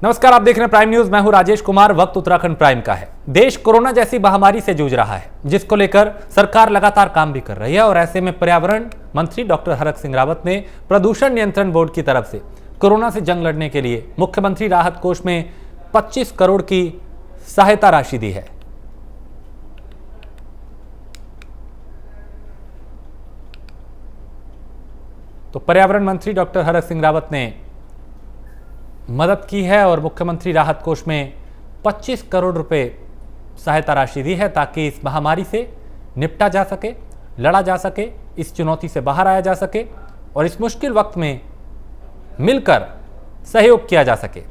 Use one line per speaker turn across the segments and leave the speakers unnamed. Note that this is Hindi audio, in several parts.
नमस्कार, आप देख रहे हैं प्राइम न्यूज। मैं हूं राजेश कुमार। वक्त उत्तराखंड प्राइम का है। देश कोरोना जैसी महामारी से जूझ रहा है, जिसको लेकर सरकार लगातार काम भी कर रही है। और ऐसे में पर्यावरण मंत्री डॉक्टर हरक सिंह रावत ने प्रदूषण नियंत्रण बोर्ड की तरफ से कोरोना से जंग लड़ने के लिए मुख्यमंत्री राहत कोष में 25 करोड़ की सहायता राशि दी है। तो पर्यावरण मंत्री डॉक्टर हरक सिंह रावत ने मदद की है और मुख्यमंत्री राहत कोष में 25 करोड़ रुपए सहायता राशि दी है, ताकि इस महामारी से निपटा जा सके, लड़ा जा सके, इस चुनौती से बाहर आया जा सके और इस मुश्किल वक्त में मिलकर सहयोग किया जा सके।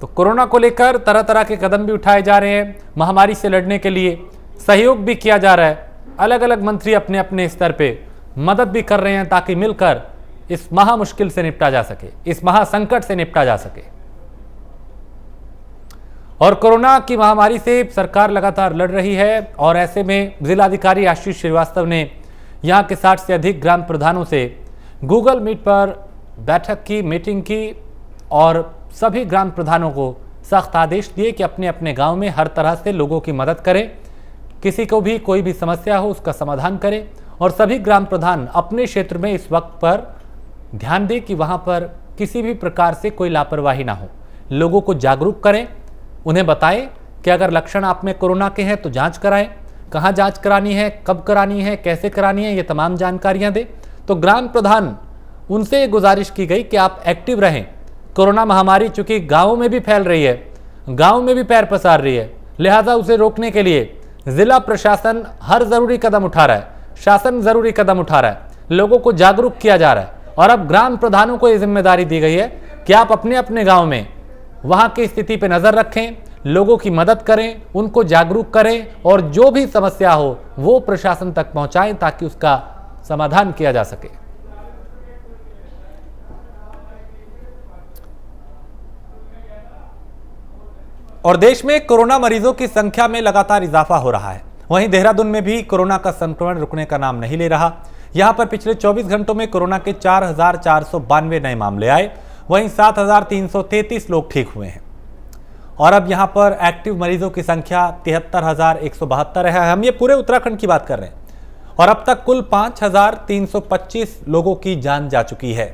तो कोरोना को लेकर तरह तरह के कदम भी उठाए जा रहे हैं। महामारी से लड़ने के लिए सहयोग भी किया जा रहा है। अलग अलग मंत्री अपने अपने स्तर पे मदद भी कर रहे हैं, ताकि मिलकर इस महा मुश्किल से निपटा जा सके, इस महासंकट से निपटा जा सके। और कोरोना की महामारी से सरकार लगातार लड़ रही है और ऐसे में जिलाधिकारी आशीष श्रीवास्तव ने यहाँ के 60 से अधिक ग्राम प्रधानों से गूगल मीट पर बैठक की, मीटिंग की और सभी ग्राम प्रधानों को सख्त आदेश दिए कि अपने अपने गांव में हर तरह से लोगों की मदद करें। किसी को भी कोई भी समस्या हो उसका समाधान करें और सभी ग्राम प्रधान अपने क्षेत्र में इस वक्त पर ध्यान दें कि वहां पर किसी भी प्रकार से कोई लापरवाही ना हो। लोगों को जागरूक करें, उन्हें बताएं कि अगर लक्षण आप में कोरोना के हैं तो जांच कराएं, कहाँ जांच करानी है, कब करानी है, कैसे करानी है, ये तमाम जानकारियां दें। तो ग्राम प्रधान उनसे गुजारिश की गई कि आप एक्टिव रहें। कोरोना महामारी चूंकि गांवों में भी फैल रही है, गांव में भी पैर पसार रही है, लिहाजा उसे रोकने के लिए जिला प्रशासन हर जरूरी कदम उठा रहा है, शासन जरूरी कदम उठा रहा है, लोगों को जागरूक किया जा रहा है। और अब ग्राम प्रधानों को यह जिम्मेदारी दी गई है कि आप अपने अपने गांव में वहां की स्थिति पर नजर रखें, लोगों की मदद करें, उनको जागरूक करें और जो भी समस्या हो वो प्रशासन तक पहुंचाएं, ताकि उसका समाधान किया जा सके। और देश में कोरोना मरीजों की संख्या में लगातार इजाफा हो रहा है। वहीं देहरादून में भी कोरोना का संक्रमण रुकने का नाम नहीं ले रहा। यहां पर पिछले 24 घंटों में कोरोना के 4,492 नए मामले आए। वहीं 7,333 लोग ठीक हुए हैं और अब यहां पर एक्टिव मरीजों की संख्या 73,172 है। हम ये पूरे उत्तराखंड की बात कर रहे हैं और अब तक कुल 5,325 लोगों की जान जा चुकी है।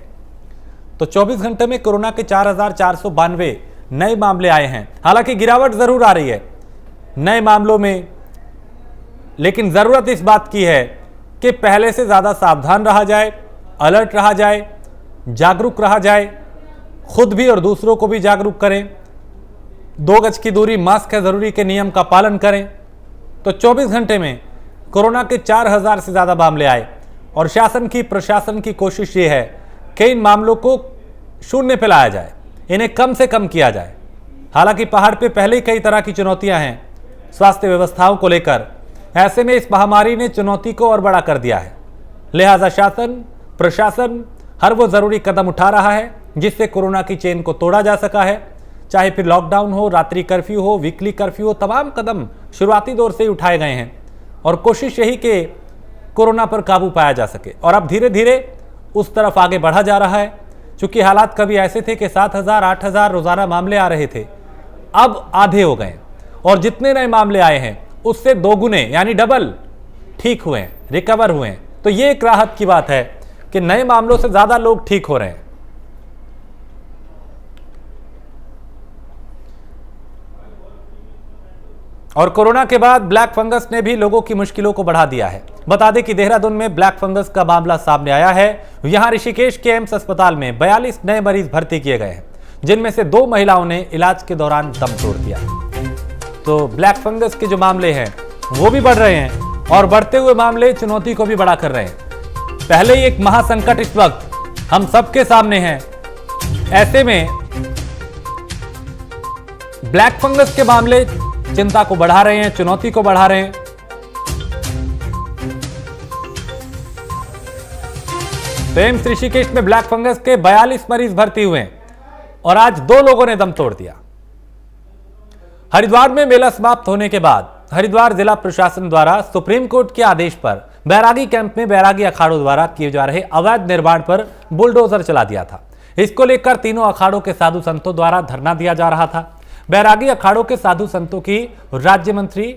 तो 24 घंटे में कोरोना के 4,492 नए मामले आए हैं। हालांकि गिरावट जरूर आ रही है नए मामलों में, लेकिन जरूरत इस बात की है कि पहले से ज्यादा सावधान रहा जाए, अलर्ट रहा जाए, जागरूक रहा जाए, खुद भी और दूसरों को भी जागरूक करें। 2 गज की दूरी, मास्क है जरूरी के नियम का पालन करें। तो 24 घंटे में कोरोना के 4,000 से ज्यादा मामले आए और शासन की, प्रशासन की कोशिश ये है कि इन मामलों को शून्य पे लाया जाए, इन्हें कम से कम किया जाए। हालांकि पहाड़ पे पहले ही कई तरह की चुनौतियां हैं स्वास्थ्य व्यवस्थाओं को लेकर। ऐसे में इस महामारी ने चुनौती को और बड़ा कर दिया है। लिहाजा शासन, प्रशासन हर वो जरूरी कदम उठा रहा है जिससे कोरोना की चेन को तोड़ा जा सका है। चाहे फिर लॉकडाउन हो, रात्रि कर्फ्यू हो, वीकली कर्फ्यू हो, तमाम कदम शुरुआती दौर से ही उठाए गए हैं और कोशिश यही कि कोरोना पर काबू पाया जा सके। और अब धीरे धीरे उस तरफ आगे बढ़ा जा रहा है। चूंकि हालात कभी ऐसे थे कि 7,000, 8,000 रोजाना मामले आ रहे थे, अब आधे हो गए और जितने नए मामले आए हैं उससे 2 गुने यानी डबल ठीक हुए हैं, रिकवर हुए हैं। तो ये एक राहत की बात है कि नए मामलों से ज्यादा लोग ठीक हो रहे हैं। और कोरोना के बाद ब्लैक फंगस ने भी लोगों की मुश्किलों को बढ़ा दिया है। बता दें कि देहरादून में ब्लैक फंगस का मामला सामने आया है। यहां ऋषिकेश के एम्स अस्पताल में 42 नए मरीज भर्ती किए गए हैं, जिनमें से 2 महिलाओं ने इलाज के दौरान दम तोड़ दिया। तो ब्लैक फंगस के जो मामले हैं वो भी बढ़ रहे हैं और बढ़ते हुए मामले चुनौती को भी बड़ा कर रहे हैं। पहले ही एक महासंकट इस वक्त हम सबके सामने है। ऐसे में ब्लैक फंगस के मामले चिंता को बढ़ा रहे हैं, चुनौती को बढ़ा रहे हैं। तो एम्स ऋषिकेश में ब्लैक फंगस के 42 मरीज भर्ती हुए हैं। और आज 2 लोगों ने दम तोड़ दिया। हरिद्वार में मेला समाप्त होने के बाद हरिद्वार जिला प्रशासन द्वारा सुप्रीम कोर्ट के आदेश पर बैरागी कैंप में बैरागी अखाड़ों द्वारा किए जा रहे अवैध निर्माण पर बुलडोजर चला दिया था। इसको लेकर तीनों अखाड़ों के साधु संतों द्वारा धरना दिया जा रहा था। बैरागी अखाड़ों के साधु संतों की राज्य मंत्री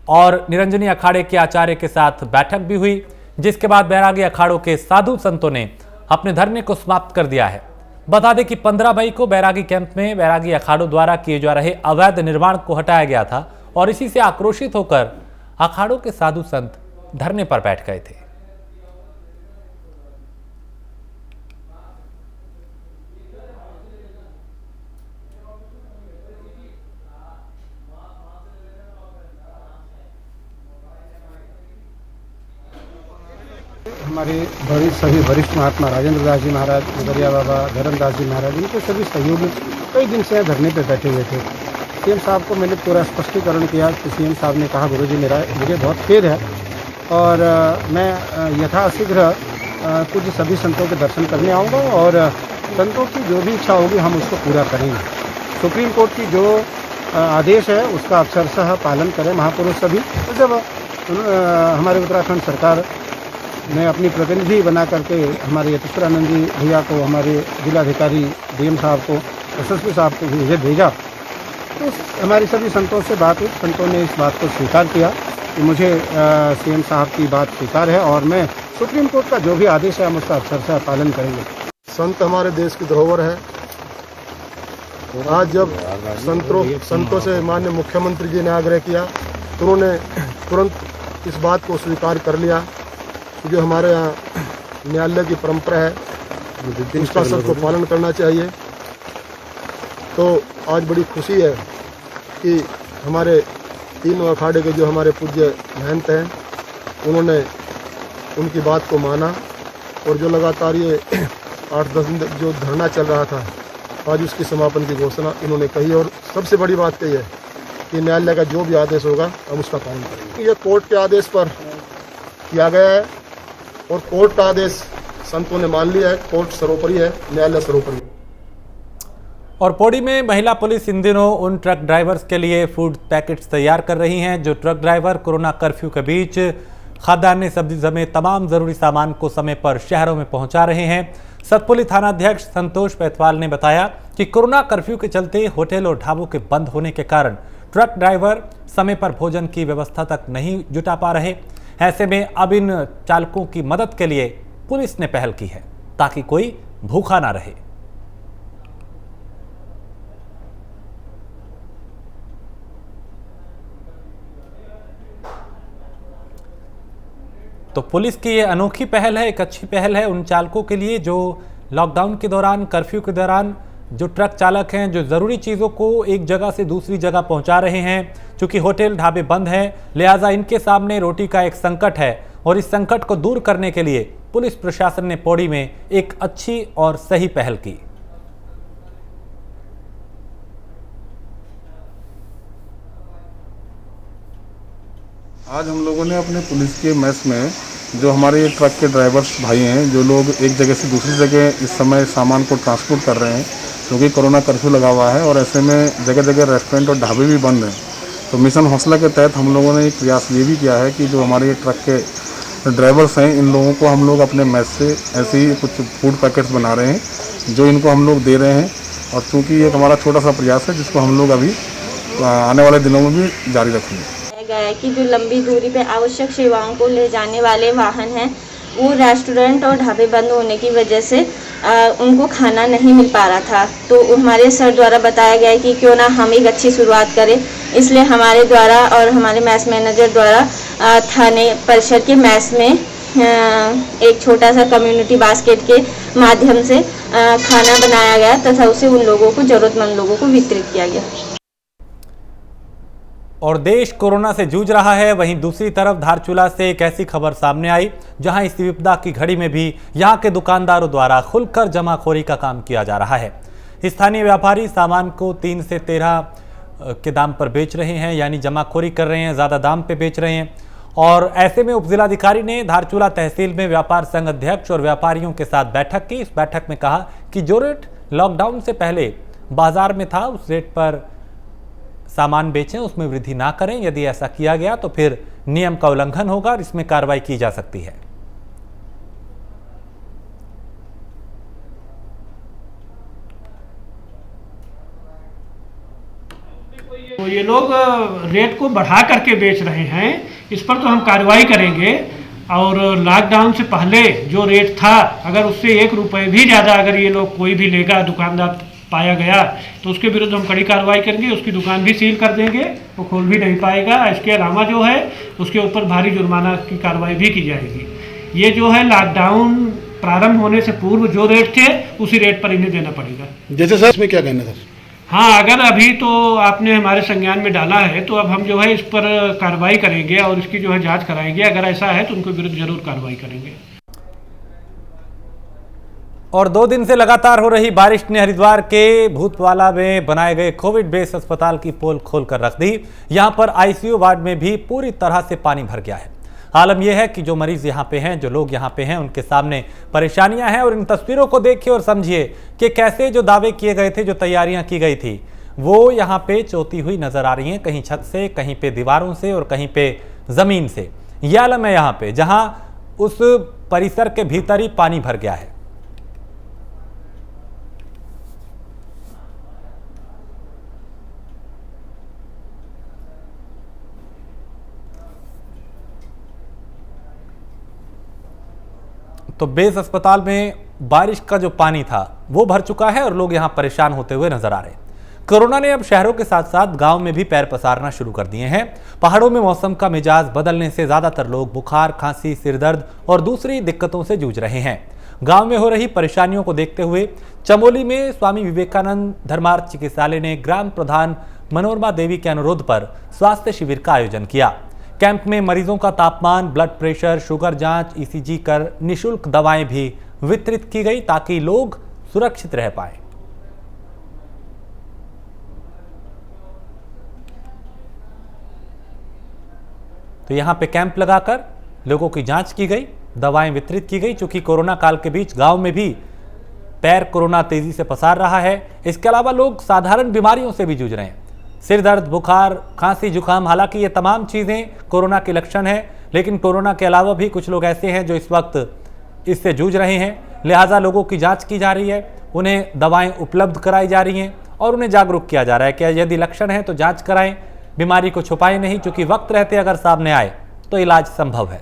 और निरंजनी अखाड़े के आचार्य के साथ बैठक भी हुई, जिसके बाद बैरागी अखाड़ों के साधु संतों ने अपने धरने को समाप्त कर दिया है। बता दें कि 15 मई को बैरागी कैंप में बैरागी अखाड़ों द्वारा किए जा रहे अवैध निर्माण को हटाया गया था और इसी से आक्रोशित होकर अखाड़ों के साधु संत धरने पर बैठ गए थे।
हमारे सभी वरिष्ठ महात्मा राजेंद्र दास जी महाराज, नगरिया बाबा, धर्मदास जी महाराज, इनके सभी सहयोगी कई दिन से धरने पे बैठे हुए थे। सीएम साहब को मैंने पूरा स्पष्टीकरण किया कि सीएम साहब ने कहा, गुरुजी मुझे बहुत खेद है और मैं यथाशीघ्र कुछ सभी संतों के दर्शन करने आऊँगा और संतों की जो भी इच्छा होगी हम उसको पूरा करेंगे। सुप्रीम कोर्ट की जो आदेश है उसका अक्षरशः पालन करें महापुरुष सभी। तो जब हमारे उत्तराखंड सरकार ने अपनी प्रतिनिधि बना करके हमारे यतेश्वरानंद जी भैया को, हमारे जिलाधिकारी डीएम साहब को, एसएसपी साहब को मुझे भेजा, तो हमारी सभी संतों से बात हुई। संतों ने इस बात को स्वीकार किया कि मुझे सीएम साहब की बात स्वीकार है और मैं सुप्रीम कोर्ट का जो भी आदेश है हम उसका अक्षरशः पालन करेंगे।
संत हमारे देश की धरोहर है। आज जब संतों से माननीय मुख्यमंत्री जी ने आग्रह किया तो उन्होंने तुरंत इस बात को स्वीकार कर लिया कि जो हमारे यहाँ न्यायालय की परंपरा है उसका सबको पालन करना चाहिए। तो आज बड़ी खुशी है कि हमारे तीनों अखाड़े के जो हमारे पूज्य महंत हैं उन्होंने उनकी बात को माना और जो लगातार ये 8-10 दिन जो धरना चल रहा था आज उसकी समापन की घोषणा इन्होंने कही। और सबसे बड़ी बात कही है कि न्यायालय का जो भी आदेश होगा हम उसका पालन करेंगे। ये कोर्ट के आदेश पर किया गया है और कोर्ट का आदेश संतों ने मान लिया है। कोर्ट सर्वोपरि है, न्यायालय सर्वोपरि।
और पौड़ी में महिला पुलिस इन दिनों उन ट्रक ड्राइवर्स के लिए फूड पैकेट्स तैयार कर रही हैं जो ट्रक ड्राइवर कोरोना कर्फ्यू के बीच खाद्यान्न, सब्जी समेत तमाम जरूरी सामान को समय पर शहरों में पहुंचा रहे हैं। सतपुली थानाध्यक्ष संतोष पैथवाल ने बताया कि कोरोना कर्फ्यू के चलते होटल और ढाबों के बंद होने के कारण ट्रक ड्राइवर समय पर भोजन की व्यवस्था तक नहीं जुटा पा रहे। ऐसे में अब इन चालकों की मदद के लिए पुलिस ने पहल की है ताकि कोई भूखा ना रहे। तो पुलिस की ये अनोखी पहल है, एक अच्छी पहल है उन चालकों के लिए जो लॉकडाउन के दौरान, कर्फ्यू के दौरान जो ट्रक चालक हैं जो ज़रूरी चीज़ों को एक जगह से दूसरी जगह पहुंचा रहे हैं। चूंकि होटल ढाबे बंद हैं, लिहाजा इनके सामने रोटी का एक संकट है और इस संकट को दूर करने के लिए पुलिस प्रशासन ने पौड़ी में एक अच्छी और सही पहल की।
आज हम लोगों ने अपने पुलिस के मेस में जो हमारे ट्रक के ड्राइवर्स भाई हैं, जो लोग एक जगह से दूसरी जगह इस समय सामान को ट्रांसपोर्ट कर रहे हैं क्योंकि कोरोना कर्फ्यू लगा हुआ है और ऐसे में जगह जगह रेस्टोरेंट और ढाबे भी बंद हैं, तो मिशन हौसला के तहत हम लोगों ने एक प्रयास ये भी किया है कि जो हमारे ये ट्रक के ड्राइवर्स हैं इन लोगों को हम लोग अपने मेस से ऐसे ही कुछ फूड पैकेट्स बना रहे हैं जो इनको हम लोग दे रहे हैं। और चूँकि एक हमारा छोटा सा प्रयास है जिसको हम लोग अभी आने वाले दिनों में भी जारी रखेंगे।
गया है कि जो लंबी दूरी पे आवश्यक सेवाओं को ले जाने वाले वाहन हैं वो रेस्टोरेंट और ढाबे बंद होने की वजह से उनको खाना नहीं मिल पा रहा था। तो हमारे सर द्वारा बताया गया है कि क्यों ना हम एक अच्छी शुरुआत करें, इसलिए हमारे द्वारा और हमारे मैस मैनेजर द्वारा थाने परिसर के मैस में एक छोटा सा कम्युनिटी बास्केट के माध्यम से खाना बनाया गया तथा उसे उन लोगों को, जरूरतमंद लोगों को वितरित किया गया।
और देश कोरोना से जूझ रहा है, वहीं दूसरी तरफ धारचूला से एक ऐसी खबर सामने आई जहां इस विपदा की घड़ी में भी यहां के दुकानदारों द्वारा खुलकर जमाखोरी का काम किया जा रहा है। स्थानीय व्यापारी सामान को 3 से 13 के दाम पर बेच रहे हैं, यानी जमाखोरी कर रहे हैं, ज़्यादा दाम पे बेच रहे हैं। और ऐसे में उपजिलाधिकारी ने धारचूला तहसील में व्यापार संघ अध्यक्ष और व्यापारियों के साथ बैठक की। इस बैठक में कहा कि जो रेट लॉकडाउन से पहले बाजार में था उस रेट पर सामान बेचें, उसमें वृद्धि ना करें। यदि ऐसा किया गया तो फिर नियम का उल्लंघन होगा और इसमें कार्रवाई की जा सकती है।
तो ये लोग रेट को बढ़ा करके बेच रहे हैं, इस पर तो हम कार्रवाई करेंगे। और लॉकडाउन से पहले जो रेट था, अगर उससे 1 रुपये भी ज़्यादा अगर ये लोग कोई भी लेगा, दुकानदार पाया गया, तो उसके विरुद्ध हम कड़ी कार्रवाई करेंगे। उसकी दुकान भी सील कर देंगे, वो खोल भी नहीं पाएगा। इसके अलावा जो है उसके ऊपर भारी जुर्माना की कार्रवाई भी की जाएगी। ये जो है लॉकडाउन प्रारंभ होने से पूर्व जो रेट थे उसी रेट पर इन्हें देना पड़ेगा।
जैसे सर इसमें क्या कहना है सर?
हाँ, अगर अभी तो आपने हमारे संज्ञान में डाला है तो अब हम जो है इस पर कार्रवाई करेंगे और इसकी जो है जांच कराएंगे। अगर ऐसा है तो उनके विरुद्ध जरूर कार्रवाई करेंगे।
और 2 दिन से लगातार हो रही बारिश ने हरिद्वार के भूतवाला में बनाए गए कोविड बेस अस्पताल की पोल खोलकर रख दी। यहां पर आईसीयू वार्ड में भी पूरी तरह से पानी भर गया है। आलम यह है कि जो मरीज यहाँ पे हैं, जो लोग यहाँ पे हैं, उनके सामने परेशानियां हैं। और इन तस्वीरों को देखिए और समझिए कि कैसे जो दावे किए गए थे, जो तैयारियां की गई थी, वो यहाँ पे चोती हुई नजर आ रही हैं। कहीं छत से, कहीं पे दीवारों से और कहीं पे जमीन से। यह आलम है यहाँ पे, जहां उस परिसर के भीतर ही पानी भर गया है। तो बेस अस्पताल में बारिश का जो पानी था वो भर चुका है और लोग यहां परेशान होते हुए नजर आ रहे हैं। कोरोना ने अब शहरों के साथ साथ गांव में भी पैर पसारना शुरू कर दिए हैं। पहाड़ों में मौसम का मिजाज बदलने से ज्यादातर लोग बुखार, खांसी, सिरदर्द और दूसरी दिक्कतों से जूझ रहे हैं। गांव में हो रही परेशानियों को देखते हुए चमोली में स्वामी विवेकानंद धर्मार्थ चिकित्सालय ने ग्राम प्रधान मनोरमा देवी के अनुरोध पर स्वास्थ्य शिविर का आयोजन किया। कैंप में मरीजों का तापमान, ब्लड प्रेशर, शुगर जांच, ईसीजी कर निःशुल्क दवाएं भी वितरित की गई ताकि लोग सुरक्षित रह पाए। तो यहां पे कैंप लगाकर लोगों की जांच की गई, दवाएं वितरित की गई। चूंकि कोरोना काल के बीच गांव में भी पैर कोरोना तेजी से पसार रहा है। इसके अलावा लोग साधारण बीमारियों से भी जूझ रहे हैं, सिर दर्द, बुखार, खांसी, जुकाम। हालांकि ये तमाम चीजें कोरोना के लक्षण हैं, लेकिन कोरोना के अलावा भी कुछ लोग ऐसे हैं जो इस वक्त इससे जूझ रहे हैं। लिहाजा लोगों की जांच की जा रही है, उन्हें दवाएं उपलब्ध कराई जा रही हैं और उन्हें जागरूक किया जा रहा है कि यदि लक्षण है तो जांच कराएं, बीमारी को छुपाएं नहीं। चूंकि वक्त रहते अगर सामने आए तो इलाज संभव है।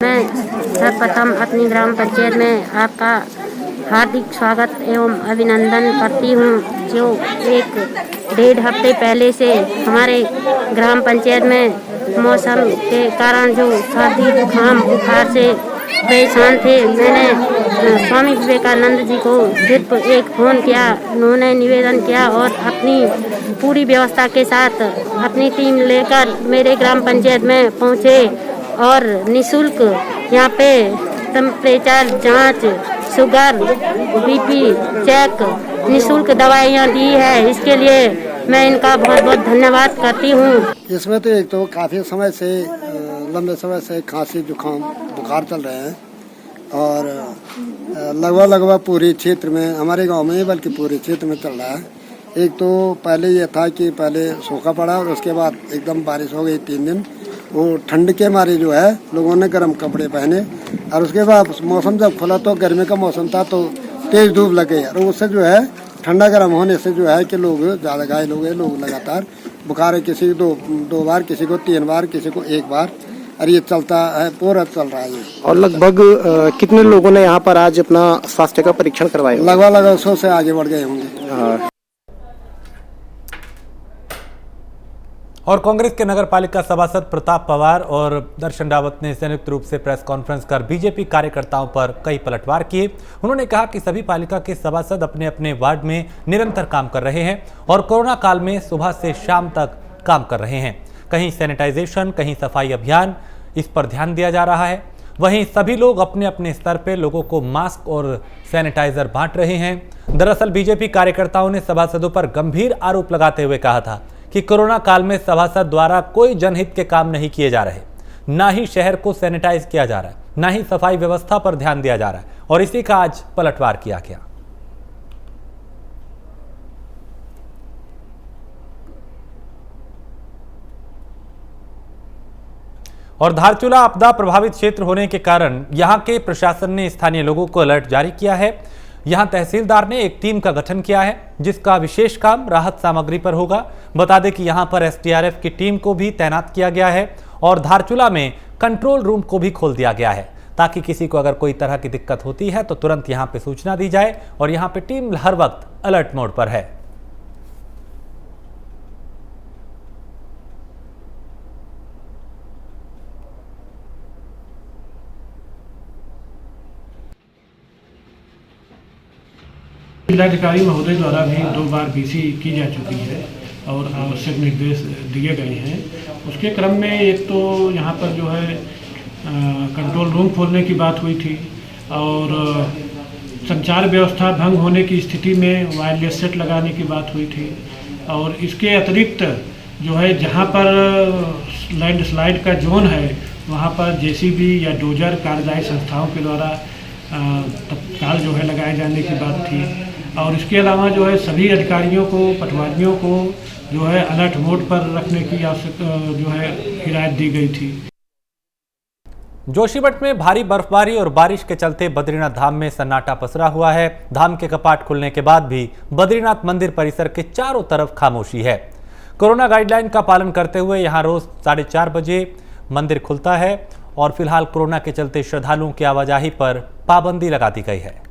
मैं सर्वप्रथम अपनी ग्राम पंचायत में आपका हार्दिक स्वागत एवं अभिनंदन करती हूँ। जो 1-1.5 हफ्ते पहले से हमारे ग्राम पंचायत में मौसम के कारण जो सर्दी, जुकाम, बुखार से परेशान थे, मैंने स्वामी विवेकानंद जी को सिर्फ एक फ़ोन किया, उन्होंने निवेदन किया और अपनी पूरी व्यवस्था के साथ अपनी टीम लेकर मेरे ग्राम पंचायत में पहुँचे और निःशुल्क यहाँ पे टेम्परेचर जांच, शुगर, बीपी चेक, निःशुल्क दवाइयाँ दी है। इसके लिए मैं इनका बहुत बहुत धन्यवाद करती हूँ।
इसमें तो एक तो काफ़ी समय से, लंबे समय से खांसी, जुकाम, बुखार चल रहे हैं और लगभग पूरे क्षेत्र में, हमारे गांव में बल्कि पूरे क्षेत्र में चल रहा है। एक तो पहले ये था कि पहले सूखा पड़ा और उसके बाद एकदम बारिश हो गई 3 दिन। वो ठंड के मारे जो है लोगों ने गर्म कपड़े पहने और उसके बाद मौसम जब खुला तो गर्मी का मौसम था तो तेज धूप लग गई और उससे जो है ठंडा गर्म होने से जो है कि लोग ज़्यादा घायल हो गए। लोग लगातार बुखार है, किसी को 2 बार, किसी को 3 बार, किसी को 1 बार, और ये चलता है, पूरा चल रहा है ये।
और लगभग कितने लोगों ने यहाँ पर आज अपना स्वास्थ्य का परीक्षण करवाया?
लगभग 100 से आगे बढ़ गए होंगे।
और कांग्रेस के नगर पालिका सभासद प्रताप पवार और दर्शन रावत ने संयुक्त रूप से प्रेस कॉन्फ्रेंस कर बीजेपी कार्यकर्ताओं पर कई पलटवार किए। उन्होंने कहा कि सभी पालिका के सभासद अपने अपने वार्ड में निरंतर काम कर रहे हैं और कोरोना काल में सुबह से शाम तक काम कर रहे हैं। कहीं सैनिटाइजेशन, कहीं सफाई अभियान, इस पर ध्यान दिया जा रहा है। वहीं सभी लोग अपने अपने स्तर पर लोगों को मास्क और सैनिटाइजर बांट रहे हैं। दरअसल बीजेपी कार्यकर्ताओं ने सभासदों पर गंभीर आरोप लगाते हुए कहा था कि कोरोना काल में सभासद द्वारा कोई जनहित के काम नहीं किए जा रहे, ना ही शहर को सैनिटाइज किया जा रहा है, ना ही सफाई व्यवस्था पर ध्यान दिया जा रहा है और इसी का आज पलटवार किया गया। और धारचूला आपदा प्रभावित क्षेत्र होने के कारण यहां के प्रशासन ने स्थानीय लोगों को अलर्ट जारी किया है। यहां तहसीलदार ने एक टीम का गठन किया है जिसका विशेष काम राहत सामग्री पर होगा। बता दें कि यहां पर एसडीआरएफ की टीम को भी तैनात किया गया है और धारचूला में कंट्रोल रूम को भी खोल दिया गया है ताकि किसी को अगर कोई तरह की दिक्कत होती है तो तुरंत यहां पे सूचना दी जाए और यहां पे टीम हर वक्त अलर्ट मोड पर है।
जिलाधिकारी महोदय द्वारा भी 2 बार बीसी की जा चुकी है और आवश्यक निर्देश दिए गए हैं। उसके क्रम में एक तो यहाँ पर जो है कंट्रोल रूम खोलने की बात हुई थी और संचार व्यवस्था भंग होने की स्थिति में वायरलेस सेट लगाने की बात हुई थी और इसके अतिरिक्त जो है जहाँ पर लैंडस्लाइड का जोन है वहाँ पर जेसीबी या डोजर कार्यदायी संस्थाओं के द्वारा तत्काल जो है लगाए जाने की बात थी और इसके अलावा जो है सभी अधिकारियों को पटवारियों को जो है अलर्ट मोड पर रखने की आवश्यक जो है हिदायत दी गई थी।
जोशीमठ में भारी बर्फबारी और बारिश के चलते बद्रीनाथ धाम में सन्नाटा पसरा हुआ है। धाम के कपाट खुलने के बाद भी बद्रीनाथ मंदिर परिसर के चारों तरफ खामोशी है। कोरोना गाइडलाइन का पालन करते हुए यहां रोज 4:30 बजे मंदिर खुलता है और फिलहाल कोरोना के चलते श्रद्धालुओं की आवाजाही पर पाबंदी लगा दी गई है।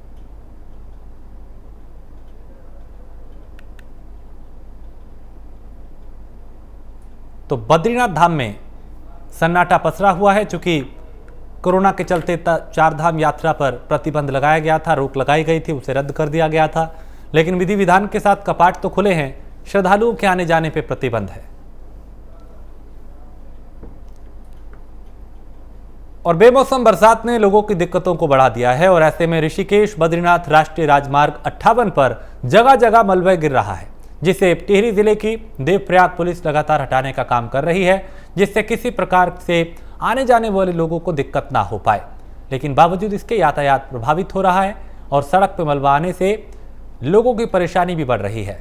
तो बद्रीनाथ धाम में सन्नाटा पसरा हुआ है। चूंकि कोरोना के चलते 4 धाम यात्रा पर प्रतिबंध लगाया गया था, रोक लगाई गई थी, उसे रद्द कर दिया गया था, लेकिन विधि विधान के साथ कपाट तो खुले हैं, श्रद्धालुओं के आने जाने पर प्रतिबंध है। और बेमौसम बरसात ने लोगों की दिक्कतों को बढ़ा दिया है और ऐसे में ऋषिकेश बद्रीनाथ राष्ट्रीय राजमार्ग 58 पर जगह जगह मलबा गिर रहा है, जिसे टिहरी जिले की देवप्रयाग पुलिस लगातार हटाने का काम कर रही है, जिससे किसी प्रकार से आने जाने वाले लोगों को दिक्कत ना हो पाए। लेकिन बावजूद इसके यातायात प्रभावित हो रहा है और सड़क पर मलबा आने से लोगों की परेशानी भी बढ़ रही है।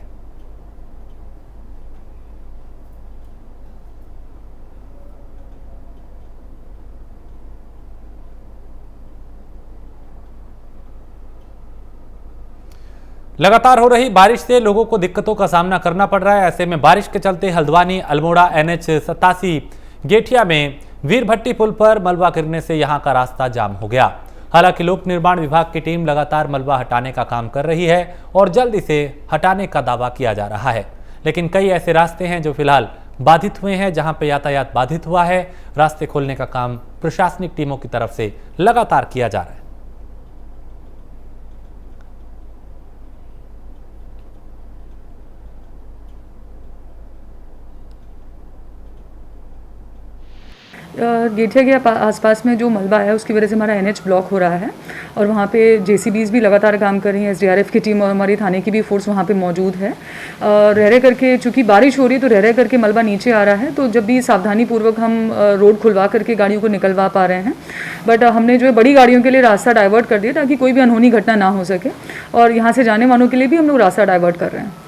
लगातार हो रही बारिश से लोगों को दिक्कतों का सामना करना पड़ रहा है। ऐसे में बारिश के चलते हल्द्वानी अल्मोड़ा NH 87 गेठिया में वीरभट्टी पुल पर मलबा गिरने से यहां का रास्ता जाम हो गया। हालांकि लोक निर्माण विभाग की टीम लगातार मलबा हटाने का काम कर रही है और जल्द इसे हटाने का दावा किया जा रहा है, लेकिन कई ऐसे रास्ते हैं जो फिलहाल बाधित हुए हैं, जहां पर यातायात बाधित हुआ है। रास्ते खोलने का काम प्रशासनिक टीमों की तरफ से लगातार किया जा रहा है।
गेठिया के आसपास में जो मलबा है उसकी वजह से हमारा NH ब्लॉक हो रहा है और वहाँ पे JCBs भी लगातार काम कर रही हैं। SDRF की टीम और हमारी थाने की भी फोर्स वहाँ पे मौजूद है। रह रह करके चूँकि बारिश हो रही है तो रह रह करके मलबा नीचे आ रहा है, तो जब भी सावधानी पूर्वक हम रोड खुलवा करके गाड़ियों को निकलवा पा रहे हैं। बट हमने जो है बड़ी गाड़ियों के लिए रास्ता डाइवर्ट कर दिया ताकि कोई भी अनहोनी घटना ना हो सके और यहाँ से जाने वालों के लिए भी हम लोग रास्ता डाइवर्ट कर रहे हैं।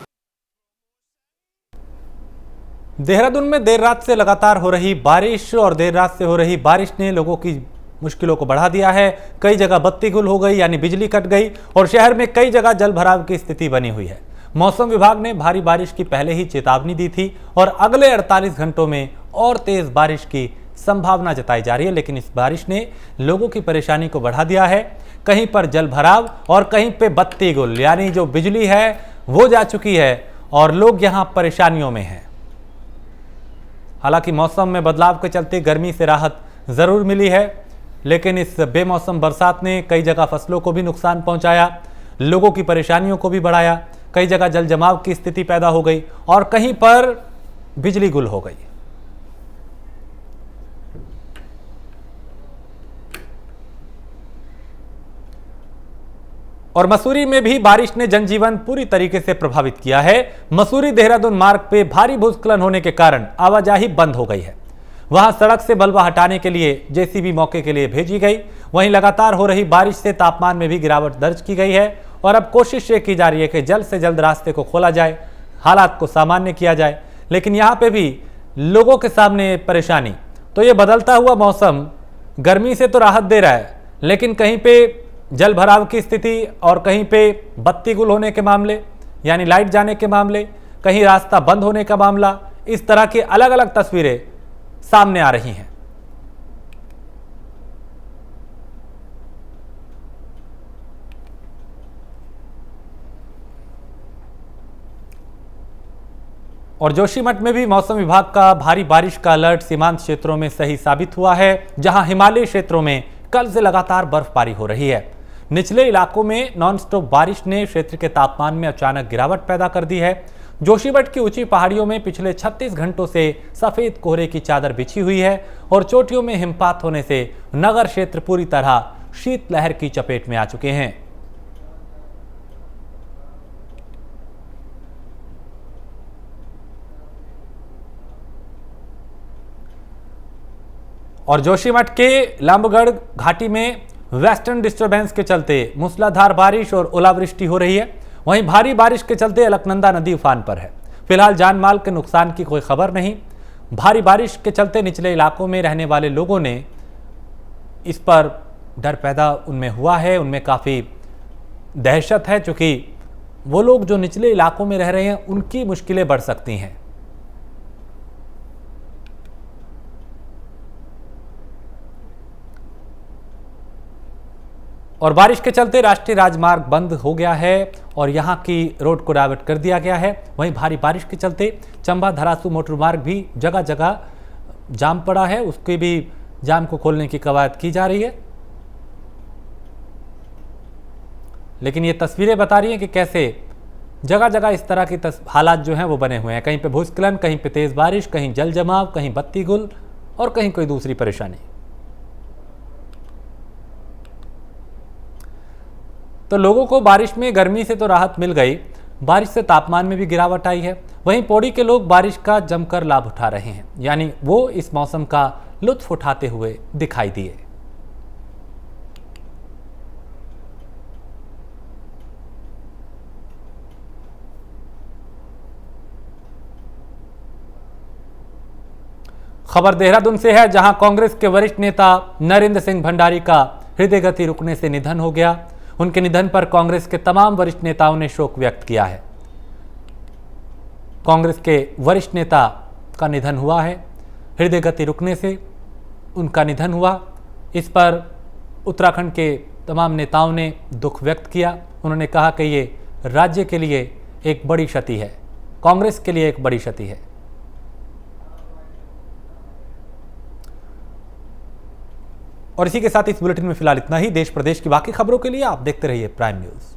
देहरादून में देर रात से लगातार हो रही बारिश और देर रात से हो रही बारिश ने लोगों की मुश्किलों को बढ़ा दिया है। कई जगह बत्ती गुल हो गई यानी बिजली कट गई और शहर में कई जगह जल भराव की स्थिति बनी हुई है। मौसम विभाग ने भारी बारिश की पहले ही चेतावनी दी थी और अगले 48 घंटों में और तेज बारिश की संभावना जताई जा रही है, लेकिन इस बारिश ने लोगों की परेशानी को बढ़ा दिया है। कहीं पर जल भराव और कहीं पे बत्ती गुल यानी जो बिजली है वो जा चुकी है और लोग यहां परेशानियों में हैं। हालांकि मौसम में बदलाव के चलते गर्मी से राहत जरूर मिली है, लेकिन इस बेमौसम बरसात ने कई जगह फसलों को भी नुकसान पहुंचाया, लोगों की परेशानियों को भी बढ़ाया। कई जगह जल जमाव की स्थिति पैदा हो गई और कहीं पर बिजली गुल हो गई। और मसूरी में भी बारिश ने जनजीवन पूरी तरीके से प्रभावित किया है। मसूरी देहरादून मार्ग पे भारी भूस्खलन होने के कारण आवाजाही बंद हो गई है। वहां सड़क से मलबा हटाने के लिए JCB मौके के लिए भेजी गई। वहीं लगातार हो रही बारिश से तापमान में भी गिरावट दर्ज की गई है और अब कोशिश ये की जा रही है कि जल्द से जल्द रास्ते को खोला जाए, हालात को सामान्य किया जाए। लेकिन यहाँ पे भी लोगों के सामने परेशानी, तो ये बदलता हुआ मौसम गर्मी से तो राहत दे रहा है, लेकिन कहीं पे जल भराव की स्थिति और कहीं पे बत्ती गुल होने के मामले यानी लाइट जाने के मामले, कहीं रास्ता बंद होने का मामला, इस तरह की अलग अलग तस्वीरें सामने आ रही हैं। और जोशीमठ में भी मौसम विभाग का भारी बारिश का अलर्ट सीमांत क्षेत्रों में सही साबित हुआ है, जहां हिमालयी क्षेत्रों में कल से लगातार बर्फबारी हो रही है। निचले इलाकों में नॉनस्टॉप बारिश ने क्षेत्र के तापमान में अचानक गिरावट पैदा कर दी है। जोशीमठ की ऊंची पहाड़ियों में पिछले 36 घंटों से सफेद कोहरे की चादर बिछी हुई है और चोटियों में हिमपात होने से नगर क्षेत्र पूरी तरह शीतलहर की चपेट में आ चुके हैं। और जोशीमठ के लंबगढ़ घाटी में वेस्टर्न डिस्टर्बेंस के चलते मूसलाधार बारिश और ओलावृष्टि हो रही है। वहीं भारी बारिश के चलते अलकनंदा नदी उफान पर है। फिलहाल जान माल के नुकसान की कोई खबर नहीं। भारी बारिश के चलते निचले इलाकों में रहने वाले लोगों ने इस पर डर पैदा उनमें हुआ है, उनमें काफ़ी दहशत है, क्योंकि वो लोग जो निचले इलाकों में रह रहे हैं उनकी मुश्किलें बढ़ सकती हैं। और बारिश के चलते राष्ट्रीय राजमार्ग बंद हो गया है और यहां की रोड को डाइवर्ट कर दिया गया है। वहीं भारी बारिश के चलते चंबा धरासू मोटर मार्ग भी जगह जगह जाम पड़ा है, उसके भी जाम को खोलने की कवायद की जा रही है। लेकिन ये तस्वीरें बता रही हैं कि कैसे जगह जगह इस तरह की हालात जो हैं वो बने हुए हैं। कहीं पे भूस्खलन, कहीं पे तेज बारिश, कहीं जल जमाव, कहीं बत्ती गुल और कहीं कोई दूसरी परेशानी। तो लोगों को बारिश में गर्मी से तो राहत मिल गई, बारिश से तापमान में भी गिरावट आई है। वहीं पौड़ी के लोग बारिश का जमकर लाभ उठा रहे हैं, यानी वो इस मौसम का लुत्फ उठाते हुए दिखाई दिए। खबर देहरादून से है, जहां कांग्रेस के वरिष्ठ नेता नरेंद्र सिंह भंडारी का हृदय गति रुकने से निधन हो गया। उनके निधन पर कांग्रेस के तमाम वरिष्ठ नेताओं ने शोक व्यक्त किया है। कांग्रेस के वरिष्ठ नेता का निधन हुआ है, हृदय गति रुकने से उनका निधन हुआ। इस पर उत्तराखंड के तमाम नेताओं ने दुख व्यक्त किया। उन्होंने कहा कि ये राज्य के लिए एक बड़ी क्षति है, कांग्रेस के लिए एक बड़ी क्षति है। और इसी के साथ इस बुलेटिन में फिलहाल इतना ही। देश प्रदेश की बाकी खबरों के लिए आप देखते रहिए प्राइम न्यूज़।